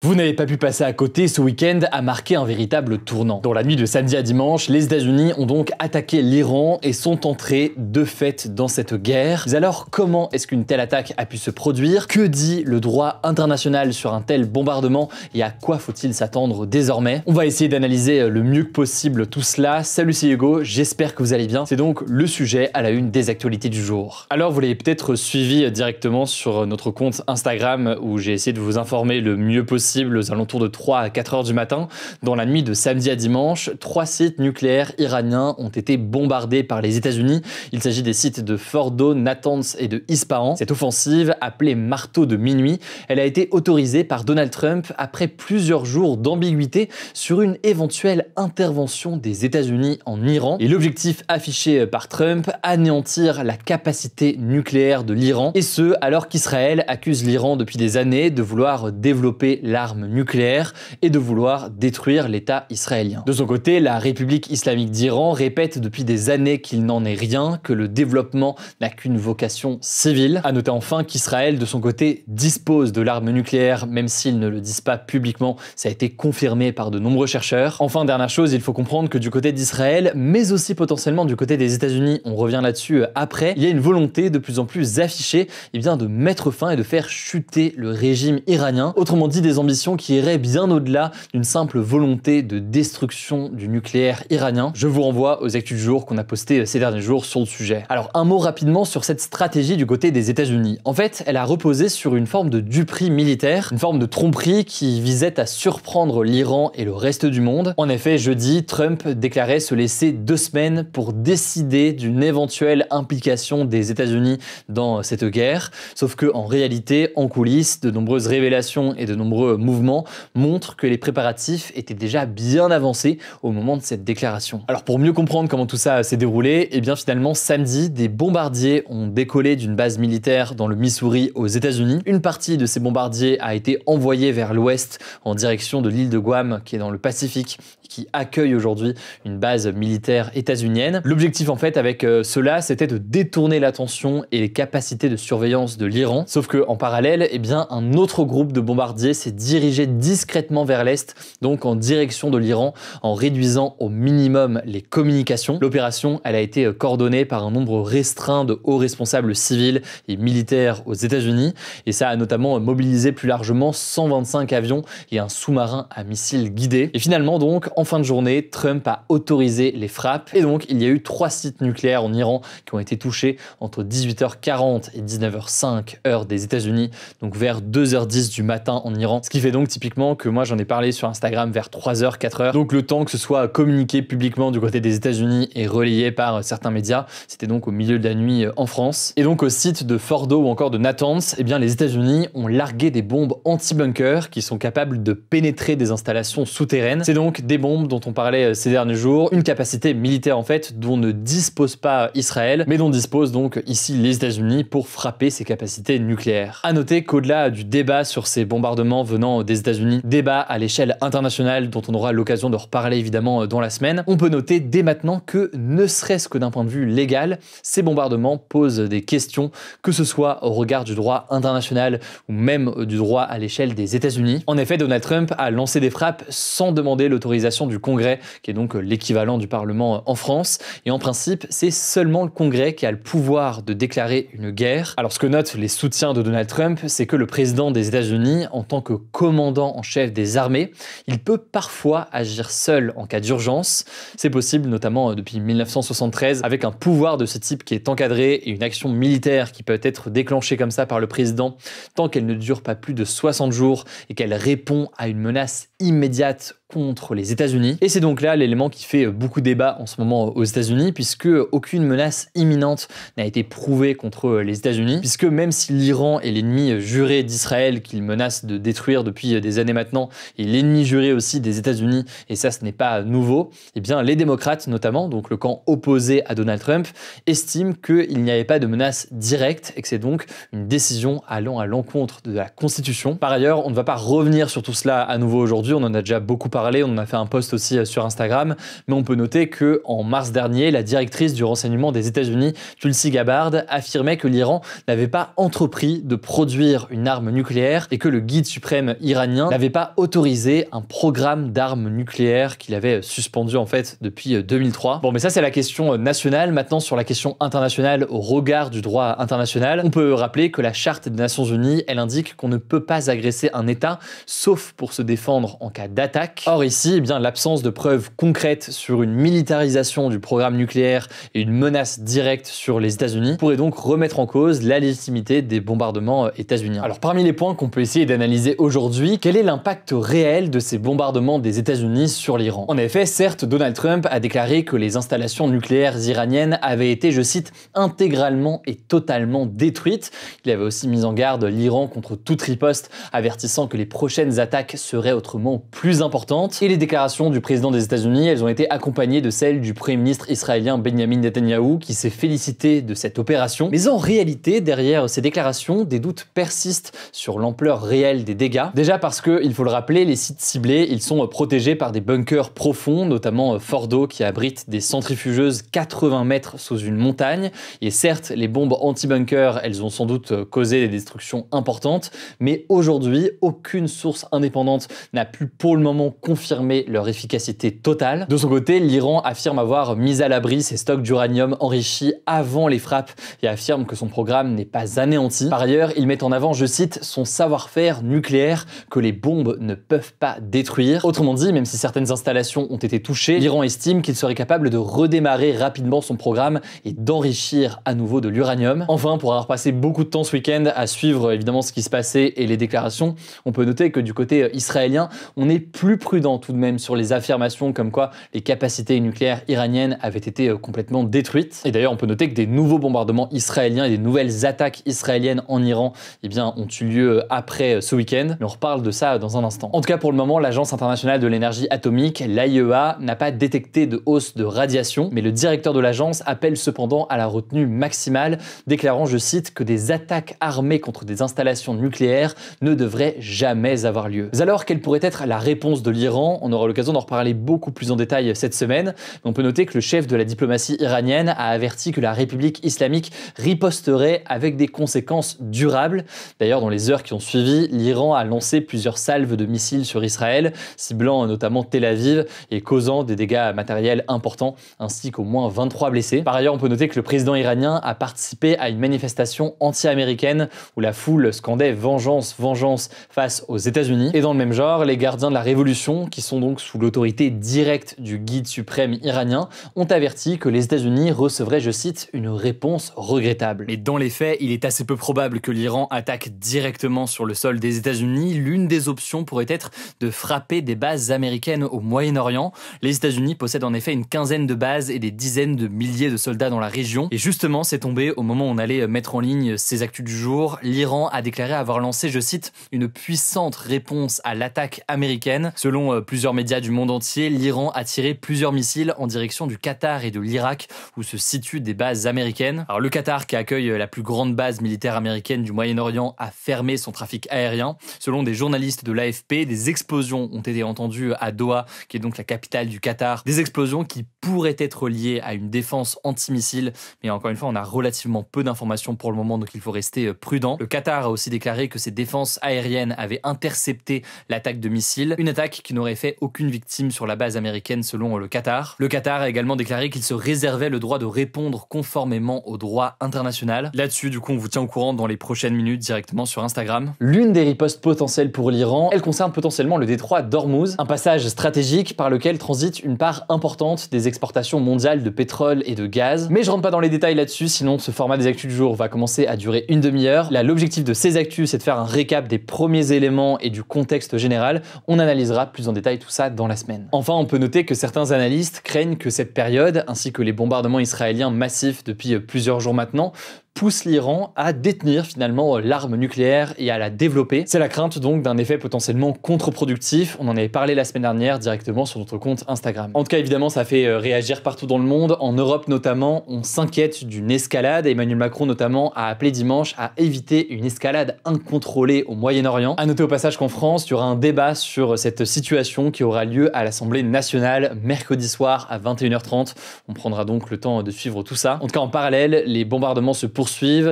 Vous n'avez pas pu passer à côté, ce week-end a marqué un véritable tournant. Dans la nuit de samedi à dimanche, les États-Unis ont donc attaqué l'Iran et sont entrés de fait dans cette guerre. Mais alors, comment est-ce qu'une telle attaque a pu se produire? Que dit le droit international sur un tel bombardement et à quoi faut-il s'attendre désormais? On va essayer d'analyser le mieux que possible tout cela. Salut, c'est Hugo, j'espère que vous allez bien. C'est donc le sujet à la une des actualités du jour. Alors, vous l'avez peut-être suivi directement sur notre compte Instagram où j'ai essayé de vous informer le mieux possible aux alentours de 3 à 4 heures du matin. Dans la nuit de samedi à dimanche, 3 sites nucléaires iraniens ont été bombardés par les États-Unis. Il s'agit des sites de Fordo, Natanz et de Ispahan. Cette offensive, appelée marteau de minuit, elle a été autorisée par Donald Trump après plusieurs jours d'ambiguïté sur une éventuelle intervention des États-Unis en Iran. Et l'objectif affiché par Trump, anéantir la capacité nucléaire de l'Iran. Et ce, alors qu'Israël accuse l'Iran depuis des années de vouloir développer l'arme nucléaire et de vouloir détruire l'État israélien. De son côté, la République islamique d'Iran répète depuis des années qu'il n'en est rien, que le développement n'a qu'une vocation civile. À noter enfin qu'Israël, de son côté, dispose de l'arme nucléaire, même s'ils ne le disent pas publiquement. Ça a été confirmé par de nombreux chercheurs. Enfin, dernière chose, il faut comprendre que du côté d'Israël, mais aussi potentiellement du côté des États-Unis, on revient là-dessus après, il y a une volonté de plus en plus affichée de mettre fin et de faire chuter le régime iranien. Autrement dit, des ambitions qui iraient bien au-delà d'une simple volonté de destruction du nucléaire iranien. Je vous renvoie aux actus du jour qu'on a posté ces derniers jours sur le sujet. Alors, un mot rapidement sur cette stratégie du côté des États-Unis. En fait, elle a reposé sur une forme de duperie militaire, une forme de tromperie qui visait à surprendre l'Iran et le reste du monde. En effet, jeudi, Trump déclarait se laisser 2 semaines pour décider d'une éventuelle implication des États-Unis dans cette guerre. Sauf que, en réalité, en coulisses, de nombreuses révélations et de nombreux mouvements montrent que les préparatifs étaient déjà bien avancés au moment de cette déclaration. Alors, pour mieux comprendre comment tout ça s'est déroulé, et bien finalement, samedi, des bombardiers ont décollé d'une base militaire dans le Missouri aux États-Unis. Une partie de ces bombardiers a été envoyée vers l'ouest en direction de l'île de Guam, qui est dans le Pacifique, qui accueille aujourd'hui une base militaire états-unienne. L'objectif en fait avec cela, c'était de détourner l'attention et les capacités de surveillance de l'Iran. Sauf que en parallèle, eh bien, un autre groupe de bombardiers s'est dirigé discrètement vers l'est, donc en direction de l'Iran, en réduisant au minimum les communications. L'opération, elle a été coordonnée par un nombre restreint de hauts responsables civils et militaires aux États-Unis, et ça a notamment mobilisé plus largement 125 avions et un sous-marin à missiles guidés. Et finalement donc, en fin de journée, Trump a autorisé les frappes et donc il y a eu 3 sites nucléaires en Iran qui ont été touchés entre 18h40 et 19h05 heure des États-Unis, donc vers 2h10 du matin en Iran. Ce qui fait donc typiquement que moi j'en ai parlé sur Instagram vers 3h, 4h. Donc le temps que ce soit communiqué publiquement du côté des États-Unis et relayé par certains médias, c'était donc au milieu de la nuit en France. Et donc au site de Fordo ou encore de Natanz, eh bien les États-Unis ont largué des bombes anti-bunker qui sont capables de pénétrer des installations souterraines. C'est donc des bombes dont on parlait ces derniers jours, une capacité militaire en fait dont ne dispose pas Israël, mais dont dispose donc ici les États-Unis pour frapper ses capacités nucléaires. À noter qu'au-delà du débat sur ces bombardements venant des États-Unis, débat à l'échelle internationale dont on aura l'occasion de reparler évidemment dans la semaine, on peut noter dès maintenant que, ne serait-ce que d'un point de vue légal, ces bombardements posent des questions, que ce soit au regard du droit international ou même du droit à l'échelle des États-Unis. En effet, Donald Trump a lancé des frappes sans demander l'autorisation du Congrès, qui est donc l'équivalent du Parlement en France, et en principe, c'est seulement le Congrès qui a le pouvoir de déclarer une guerre. Alors ce que notent les soutiens de Donald Trump, c'est que le président des États-Unis, en tant que commandant en chef des armées, il peut parfois agir seul en cas d'urgence. C'est possible notamment depuis 1973, avec un pouvoir de ce type qui est encadré et une action militaire qui peut être déclenchée comme ça par le président tant qu'elle ne dure pas plus de 60 jours et qu'elle répond à une menace immédiate contre les États-Unis. Et c'est donc là l'élément qui fait beaucoup débat en ce moment aux États-Unis, puisque aucune menace imminente n'a été prouvée contre les États-Unis, puisque même si l'Iran est l'ennemi juré d'Israël qu'il menace de détruire depuis des années maintenant, et l'ennemi juré aussi des États-Unis, et ça ce n'est pas nouveau, eh bien les démocrates notamment, donc le camp opposé à Donald Trump, estiment qu'il n'y avait pas de menace directe et que c'est donc une décision allant à l'encontre de la Constitution. Par ailleurs, on ne va pas revenir sur tout cela à nouveau aujourd'hui, on en a déjà beaucoup parlé, on en a fait un post aussi sur Instagram, mais on peut noter que en mars dernier, la directrice du renseignement des États-Unis, Tulsi Gabbard, affirmait que l'Iran n'avait pas entrepris de produire une arme nucléaire et que le guide suprême iranien n'avait pas autorisé un programme d'armes nucléaires qu'il avait suspendu en fait depuis 2003. Bon, mais ça c'est la question nationale. Maintenant, sur la question internationale au regard du droit international, on peut rappeler que la Charte des Nations Unies, elle indique qu'on ne peut pas agresser un État sauf pour se défendre en cas d'attaque. Or ici, eh bien, l'absence de preuves concrètes sur une militarisation du programme nucléaire et une menace directe sur les États-Unis pourrait donc remettre en cause la légitimité des bombardements états-uniens. Alors parmi les points qu'on peut essayer d'analyser aujourd'hui, quel est l'impact réel de ces bombardements des États-Unis sur l'Iran? En effet, certes, Donald Trump a déclaré que les installations nucléaires iraniennes avaient été, je cite, intégralement et totalement détruites. Il avait aussi mis en garde l'Iran contre toute riposte, avertissant que les prochaines attaques seraient autrement plus importantes. Et les déclarations du président des États-Unis, elles ont été accompagnées de celles du premier ministre israélien Benjamin Netanyahou, qui s'est félicité de cette opération. Mais en réalité, derrière ces déclarations, des doutes persistent sur l'ampleur réelle des dégâts. Déjà parce que, il faut le rappeler, les sites ciblés, ils sont protégés par des bunkers profonds, notamment Fordo qui abrite des centrifugeuses 80 mètres sous une montagne. Et certes, les bombes anti-bunker, elles ont sans doute causé des destructions importantes, mais aujourd'hui, aucune source indépendante n'a pu pour le moment confirmer leur efficacité totale. De son côté, l'Iran affirme avoir mis à l'abri ses stocks d'uranium enrichi avant les frappes et affirme que son programme n'est pas anéanti. Par ailleurs, il met en avant, je cite, son savoir-faire nucléaire que les bombes ne peuvent pas détruire. Autrement dit, même si certaines installations ont été touchées, l'Iran estime qu'il serait capable de redémarrer rapidement son programme et d'enrichir à nouveau de l'uranium. Enfin, pour avoir passé beaucoup de temps ce week-end à suivre évidemment ce qui se passait et les déclarations, on peut noter que du côté israélien, on est plus prudent tout de même sur les affirmations comme quoi les capacités nucléaires iraniennes avaient été complètement détruites. Et d'ailleurs, on peut noter que des nouveaux bombardements israéliens et des nouvelles attaques israéliennes en Iran, eh bien, ont eu lieu après ce week-end. Mais on reparle de ça dans un instant. En tout cas, pour le moment, l'Agence internationale de l'énergie atomique, l'AIEA, n'a pas détecté de hausse de radiation, mais le directeur de l'agence appelle cependant à la retenue maximale, déclarant, je cite, que des attaques armées contre des installations nucléaires ne devraient jamais avoir lieu. Mais alors, quelle pourrait être la réponse de l'Iran? On aura l'occasion d'en reparler beaucoup plus en détail cette semaine. Mais on peut noter que le chef de la diplomatie iranienne a averti que la République islamique riposterait avec des conséquences durables. D'ailleurs, dans les heures qui ont suivi, l'Iran a lancé plusieurs salves de missiles sur Israël, ciblant notamment Tel Aviv et causant des dégâts matériels importants, ainsi qu'au moins 23 blessés. Par ailleurs, on peut noter que le président iranien a participé à une manifestation anti-américaine où la foule scandait « Vengeance, vengeance » face aux États-Unis. Et dans le même genre, les gardiens de la révolution, qui sont donc sous l'autorité directe du guide suprême iranien, ont averti que les États-Unis recevraient, je cite, une réponse regrettable. Mais dans les faits, il est assez peu probable que l'Iran attaque directement sur le sol des États-Unis. L'une des options pourrait être de frapper des bases américaines au Moyen-Orient. Les États-Unis possèdent en effet une quinzaine de bases et des dizaines de milliers de soldats dans la région. Et justement, c'est tombé au moment où on allait mettre en ligne ces actus du jour. L'Iran a déclaré avoir lancé, je cite, une puissante réponse à l'attaque américaine. Selon plusieurs médias du monde entier, l'Iran a tiré plusieurs missiles en direction du Qatar et de l'Irak, où se situent des bases américaines. Alors le Qatar, qui accueille la plus grande base militaire américaine du Moyen-Orient, a fermé son trafic aérien. Selon des journalistes de l'AFP, des explosions ont été entendues à Doha, qui est donc la capitale du Qatar. Des explosions qui pourraient être liées à une défense antimissile, mais encore une fois, on a relativement peu d'informations pour le moment, donc il faut rester prudent. Le Qatar a aussi déclaré que ses défenses aériennes avaient intercepté l'attaque de missiles, une attaque qui n'aurait fait aucune victime sur la base américaine selon le Qatar. Le Qatar a également déclaré qu'il se réservait le droit de répondre conformément au droit international. Là-dessus, du coup, on vous tient au courant dans les prochaines minutes directement sur Instagram. L'une des ripostes potentielles pour l'Iran, elle concerne potentiellement le détroit d'Ormuz, un passage stratégique par lequel transite une part importante des exportations mondiales de pétrole et de gaz. Mais je rentre pas dans les détails là-dessus, sinon ce format des actus du jour va commencer à durer une demi-heure. Là, l'objectif de ces actus, c'est de faire un récap des premiers éléments et du contexte général. On analysera plus en détail tout ça dans la semaine. Enfin, on peut noter que certains analystes craignent que cette période, ainsi que les bombardements israéliens massifs depuis plusieurs jours maintenant, pousse l'Iran à détenir finalement l'arme nucléaire et à la développer. C'est la crainte donc d'un effet potentiellement contre-productif. On en avait parlé la semaine dernière directement sur notre compte Instagram. En tout cas, évidemment, ça fait réagir partout dans le monde. En Europe notamment, on s'inquiète d'une escalade. Emmanuel Macron notamment a appelé dimanche à éviter une escalade incontrôlée au Moyen-Orient. À noter au passage qu'en France, il y aura un débat sur cette situation qui aura lieu à l'Assemblée nationale mercredi soir à 21h30. On prendra donc le temps de suivre tout ça. En tout cas, en parallèle, les bombardements se poursuivent.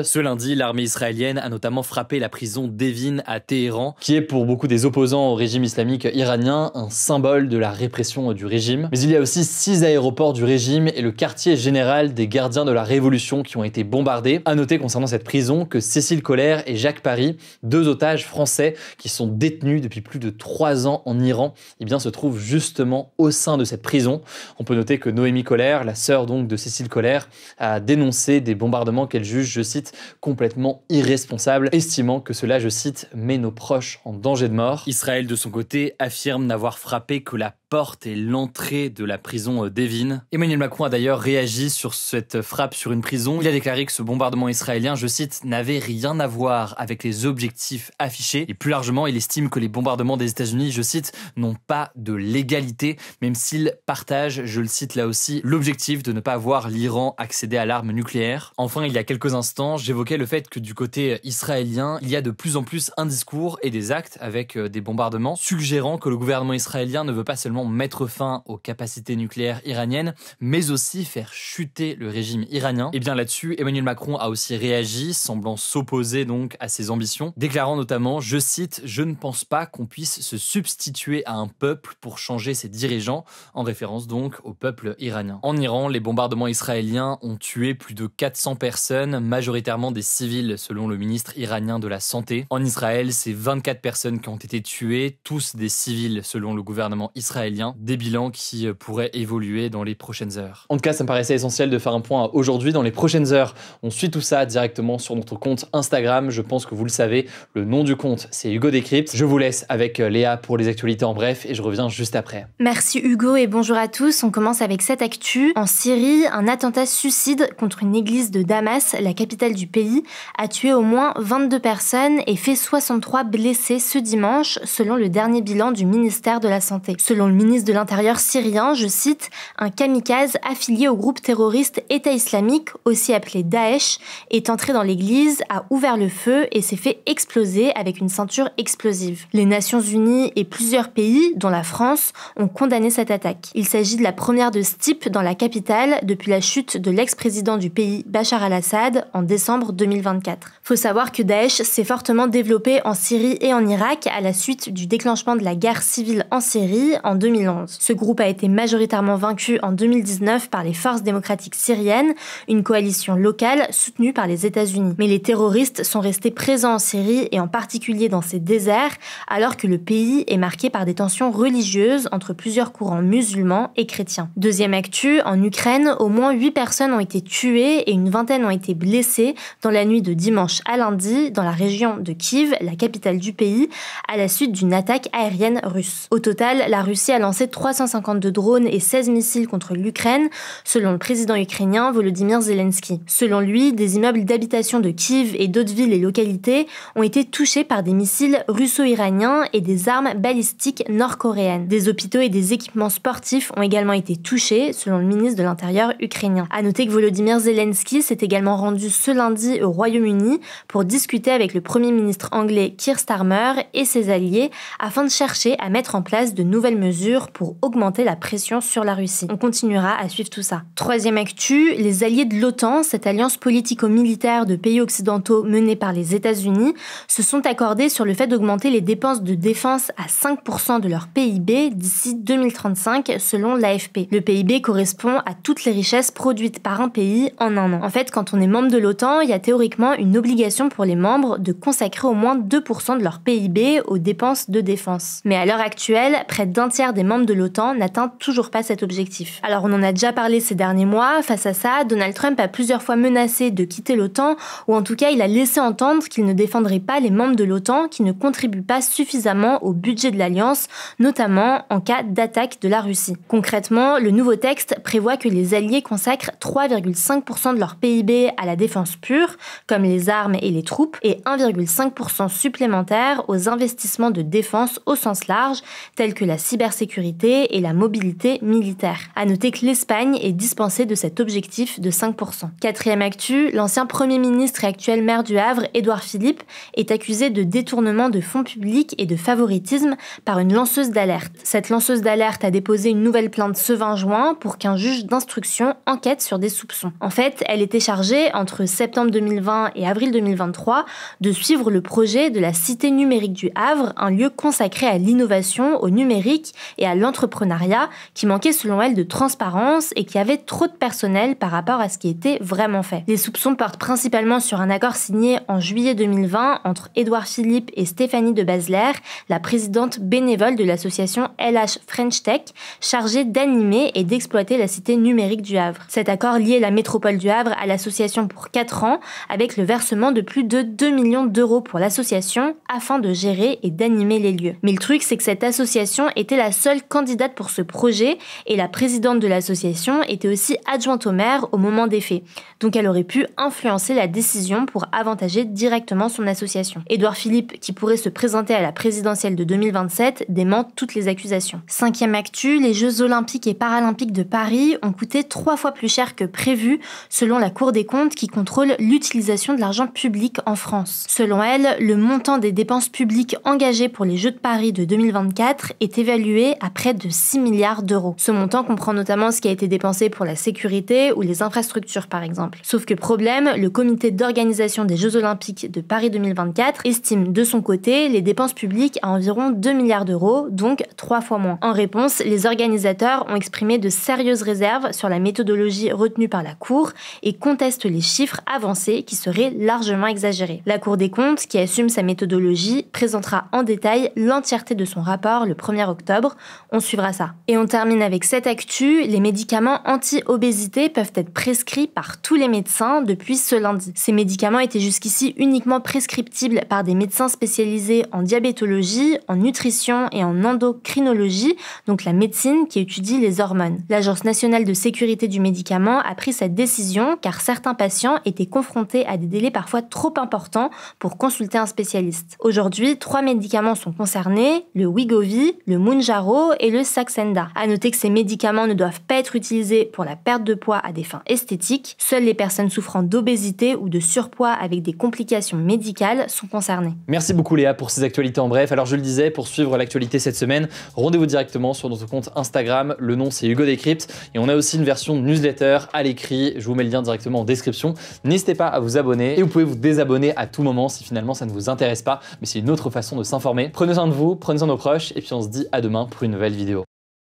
Ce lundi, l'armée israélienne a notamment frappé la prison d'Evin à Téhéran, qui est pour beaucoup des opposants au régime islamique iranien un symbole de la répression du régime. Mais il y a aussi 6 aéroports du régime et le quartier général des gardiens de la Révolution qui ont été bombardés. À noter concernant cette prison que Cécile Collère et Jacques Paris, 2 otages français qui sont détenus depuis plus de 3 ans en Iran, eh bien, se trouvent justement au sein de cette prison. On peut noter que Noémie Collère, la sœur donc de Cécile Collère, a dénoncé des bombardements qu'elle juge, je cite, complètement irresponsables, estimant que cela, je cite, met nos proches en danger de mort. Israël, de son côté, affirme n'avoir frappé que la porte et l'entrée de la prison d'Evin. Emmanuel Macron a d'ailleurs réagi sur cette frappe sur une prison. Il a déclaré que ce bombardement israélien, je cite, n'avait rien à voir avec les objectifs affichés. Et plus largement, il estime que les bombardements des États-Unis, je cite, n'ont pas de légalité, même s'il partage, je le cite là aussi, l'objectif de ne pas voir l'Iran accéder à l'arme nucléaire. Enfin, il y a quelques instants, j'évoquais le fait que du côté israélien, il y a de plus en plus un discours et des actes avec des bombardements, suggérant que le gouvernement israélien ne veut pas seulement mettre fin aux capacités nucléaires iraniennes, mais aussi faire chuter le régime iranien. Et bien là-dessus, Emmanuel Macron a aussi réagi, semblant s'opposer donc à ses ambitions, déclarant notamment, je cite, « Je ne pense pas qu'on puisse se substituer à un peuple pour changer ses dirigeants », en référence donc au peuple iranien. En Iran, les bombardements israéliens ont tué plus de 400 personnes, majoritairement des civils selon le ministre iranien de la Santé. En Israël, c'est 24 personnes qui ont été tuées, tous des civils selon le gouvernement israélien, des bilans qui pourraient évoluer dans les prochaines heures. En tout cas, ça me paraissait essentiel de faire un point aujourd'hui. Dans les prochaines heures, on suit tout ça directement sur notre compte Instagram. Je pense que vous le savez, le nom du compte, c'est Hugo Décrypte. Je vous laisse avec Léa pour les actualités en bref et je reviens juste après. Merci Hugo et bonjour à tous. On commence avec cette actu. En Syrie, un attentat suicide contre une église de Damas, la capitale du pays, a tué au moins 22 personnes et fait 63 blessés ce dimanche, selon le dernier bilan du ministère de la Santé. Selon le ministre de l'Intérieur syrien, je cite, « Un kamikaze affilié au groupe terroriste État islamique, aussi appelé Daesh, est entré dans l'église, a ouvert le feu et s'est fait exploser avec une ceinture explosive. » Les Nations Unies et plusieurs pays, dont la France, ont condamné cette attaque. Il s'agit de la première de ce type dans la capitale depuis la chute de l'ex-président du pays Bachar al-Assad en décembre 2024. Faut savoir que Daesh s'est fortement développé en Syrie et en Irak à la suite du déclenchement de la guerre civile en Syrie en 2011. Ce groupe a été majoritairement vaincu en 2019 par les forces démocratiques syriennes, une coalition locale soutenue par les États-Unis. Mais les terroristes sont restés présents en Syrie et en particulier dans ses déserts, alors que le pays est marqué par des tensions religieuses entre plusieurs courants musulmans et chrétiens. Deuxième actu, en Ukraine, au moins 8 personnes ont été tuées et une vingtaine ont été blessées dans la nuit de dimanche à lundi dans la région de Kiev, la capitale du pays, à la suite d'une attaque aérienne russe. Au total, la Russie a lancé 352 drones et 16 missiles contre l'Ukraine, selon le président ukrainien Volodymyr Zelensky. Selon lui, des immeubles d'habitation de Kiev et d'autres villes et localités ont été touchés par des missiles russo-iraniens et des armes balistiques nord-coréennes. Des hôpitaux et des équipements sportifs ont également été touchés, selon le ministre de l'Intérieur ukrainien. À noter que Volodymyr Zelensky s'est également rendu ce lundi au Royaume-Uni pour discuter avec le Premier ministre anglais Keir Starmer et ses alliés afin de chercher à mettre en place de nouvelles mesures pour augmenter la pression sur la Russie. On continuera à suivre tout ça. Troisième actu, les alliés de l'OTAN, cette alliance politico-militaire de pays occidentaux menée par les États-Unis, se sont accordés sur le fait d'augmenter les dépenses de défense à 5% de leur PIB d'ici 2035, selon l'AFP. Le PIB correspond à toutes les richesses produites par un pays en un an. En fait, quand on est membre de l'OTAN, il y a théoriquement une obligation pour les membres de consacrer au moins 2% de leur PIB aux dépenses de défense. Mais à l'heure actuelle, près d'1/3 tiers des membres de l'OTAN n'atteint toujours pas cet objectif. Alors on en a déjà parlé ces derniers mois, face à ça, Donald Trump a plusieurs fois menacé de quitter l'OTAN, ou en tout cas il a laissé entendre qu'il ne défendrait pas les membres de l'OTAN qui ne contribuent pas suffisamment au budget de l'Alliance, notamment en cas d'attaque de la Russie. Concrètement, le nouveau texte prévoit que les alliés consacrent 3,5% de leur PIB à la défense pure, comme les armes et les troupes, et 1,5% supplémentaire aux investissements de défense au sens large, tels que la cybersécurité et la mobilité militaire. À noter que l'Espagne est dispensée de cet objectif de 5%. Quatrième actu, l'ancien Premier ministre et actuel maire du Havre, Édouard Philippe, est accusé de détournement de fonds publics et de favoritisme par une lanceuse d'alerte. Cette lanceuse d'alerte a déposé une nouvelle plainte ce 20 juin pour qu'un juge d'instruction enquête sur des soupçons. En fait, elle était chargée, entre septembre 2020 et avril 2023, de suivre le projet de la Cité numérique du Havre, un lieu consacré à l'innovation, au numérique et à l'entrepreneuriat, qui manquait selon elle de transparence et qui avait trop de personnel par rapport à ce qui était vraiment fait. Les soupçons portent principalement sur un accord signé en juillet 2020 entre Édouard Philippe et Stéphanie de Basler, la présidente bénévole de l'association LH French Tech, chargée d'animer et d'exploiter la Cité numérique du Havre. Cet accord liait la métropole du Havre à l'association pour 4 ans, avec le versement de plus de 2 millions d'euros pour l'association afin de gérer et d'animer les lieux. Mais le truc, c'est que cette association était la seule candidate pour ce projet et la présidente de l'association était aussi adjointe au maire au moment des faits. Donc elle aurait pu influencer la décision pour avantager directement son association. Édouard Philippe, qui pourrait se présenter à la présidentielle de 2027, dément toutes les accusations. Cinquième actu, les Jeux Olympiques et Paralympiques de Paris ont coûté 3 fois plus cher que prévu, selon la Cour des comptes qui contrôle l'utilisation de l'argent public en France. Selon elle, le montant des dépenses publiques engagées pour les Jeux de Paris de 2024 est évalué à près de 6 milliards d'euros. Ce montant comprend notamment ce qui a été dépensé pour la sécurité ou les infrastructures par exemple. Sauf que problème, le comité d'organisation des Jeux Olympiques de Paris 2024 estime de son côté les dépenses publiques à environ 2 milliards d'euros, donc 3 fois moins. En réponse, les organisateurs ont exprimé de sérieuses réserves sur la méthodologie retenue par la Cour et contestent les chiffres avancés qui seraient largement exagérés. La Cour des comptes, qui assume sa méthodologie, présentera en détail l'entièreté de son rapport le 1er octobre. On suivra ça. Et on termine avec cette actu, les médicaments anti-obésité peuvent être prescrits par tous les médecins depuis ce lundi. Ces médicaments étaient jusqu'ici uniquement prescriptibles par des médecins spécialisés en diabétologie, en nutrition et en endocrinologie, donc la médecine qui étudie les hormones. L'Agence nationale de sécurité du médicament a pris cette décision car certains patients étaient confrontés à des délais parfois trop importants pour consulter un spécialiste. Aujourd'hui, 3 médicaments sont concernés, le Wegovy, le Mounjaro et le Saxenda. À noter que ces médicaments ne doivent pas être utilisés pour la perte de poids à des fins esthétiques. Seules les personnes souffrant d'obésité ou de surpoids avec des complications médicales sont concernées. Merci beaucoup Léa pour ces actualités en bref. Alors je le disais, pour suivre l'actualité cette semaine, rendez-vous directement sur notre compte Instagram. Le nom c'est Hugo Décrypte et on a aussi une version newsletter à l'écrit. Je vous mets le lien directement en description. N'hésitez pas à vous abonner et vous pouvez vous désabonner à tout moment si finalement ça ne vous intéresse pas. Mais c'est une autre façon de s'informer. Prenez soin de vous, prenez soin de nos proches et puis on se dit à demain pour une nouvelle vidéo.